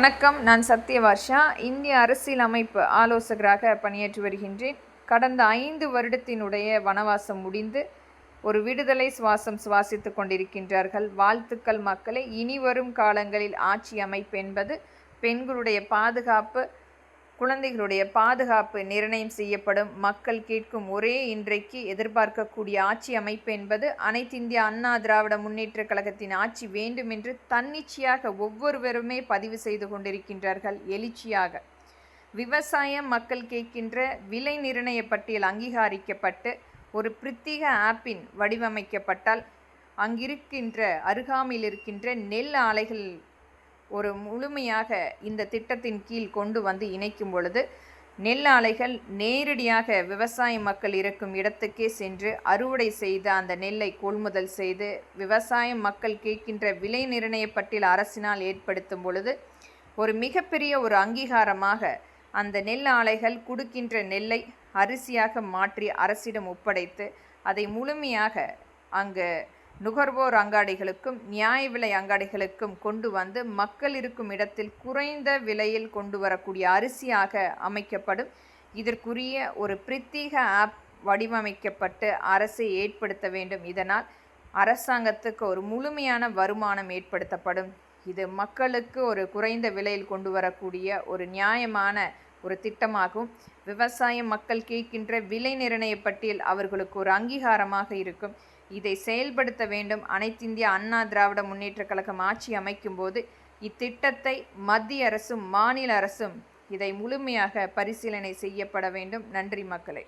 வணக்கம். நான் சத்யவர்ஷா. இந்திய அரசியல் அமைப்பு ஆலோசகராக பணியாற்றி வருகின்றேன். கடந்த 5 வருடத்தினுடைய வனவாசம் முடிந்து ஒரு விடுதலை சுவாசம் சுவாசித்து கொண்டிருக்கின்றார்கள். வாழ்த்துக்கள் மக்களை. இனி வரும் காலங்களில் ஆட்சி அமைப்பு என்பது பெண்களுடைய பாதுகாப்பு, குழந்தைகளுடைய பாதுகாப்பு நிர்ணயம் செய்யப்படும். மக்கள் கேட்கும் ஒரே இன்றைக்கு எதிர்பார்க்கக்கூடிய ஆட்சி அமைப்பு என்பது அனைத்து இந்திய அண்ணா திராவிட முன்னேற்ற கழகத்தின் ஆட்சி வேண்டும் என்று தன்னிச்சையாக ஒவ்வொருவருமே பதிவு செய்து கொண்டிருக்கின்றார்கள் எழுச்சியாக. விவசாயம் மக்கள் கேட்கின்ற விலை நிர்ணய பட்டியல் அங்கீகரிக்கப்பட்டு ஒரு பிரத்யேக ஆப்பின் வடிவமைக்கப்பட்டால் அங்கிருக்கின்ற அருகாமையில் இருக்கின்ற நெல் ஆலைகள் ஒரு முழுமையாக இந்த திட்டத்தின் கீழ் கொண்டு வந்து இணைக்கும் பொழுது நெல் ஆலைகள் நேரடியாக விவசாய மக்கள் இருக்கும் இடத்துக்கே சென்று அறுவடை செய்து அந்த நெல்லை கொள்முதல் செய்து விவசாய மக்கள் கேட்கின்ற விலை நிர்ணய பட்டியல் அரசினால் ஏற்படுத்தும் பொழுது ஒரு மிகப்பெரிய ஒரு அங்கீகாரமாக அந்த நெல் ஆலைகள் கொடுக்கின்ற நெல்லை அரிசியாக மாற்றி அரசிடம் ஒப்படைத்து அதை முழுமையாக அங்கு நுகர்வோர் அங்காடிகளுக்கும் நியாய விலை அங்காடிகளுக்கும் கொண்டு வந்து மக்கள் இருக்கும் இடத்தில் குறைந்த விலையில் கொண்டு வரக்கூடிய அரிசியாக அமைக்கப்படும். இதற்குரிய ஒரு பிரத்யேக ஆப் வடிவமைக்கப்பட்டு அரசை ஏற்படுத்த வேண்டும். இதனால் அரசாங்கத்துக்கு ஒரு முழுமையான வருமானம் ஏற்படுத்தப்படும். இது மக்களுக்கு ஒரு குறைந்த விலையில் கொண்டு வரக்கூடிய ஒரு நியாயமான ஒரு திட்டமாகும். விவசாய மக்கள் கேட்கின்ற விலை நிர்ணய பட்டியல் அவர்களுக்கு ஒரு அங்கீகாரமாக இருக்கும். இதை செயல்படுத்த வேண்டும். அனைத்து இந்திய அண்ணா திராவிட முன்னேற்ற கழகம் ஆட்சி அமைக்கும் போது இத்திட்டத்தை மத்திய அரசும் மாநில அரசும் இதை முழுமையாக பரிசீலனை செய்யப்பட வேண்டும். நன்றி மக்களே.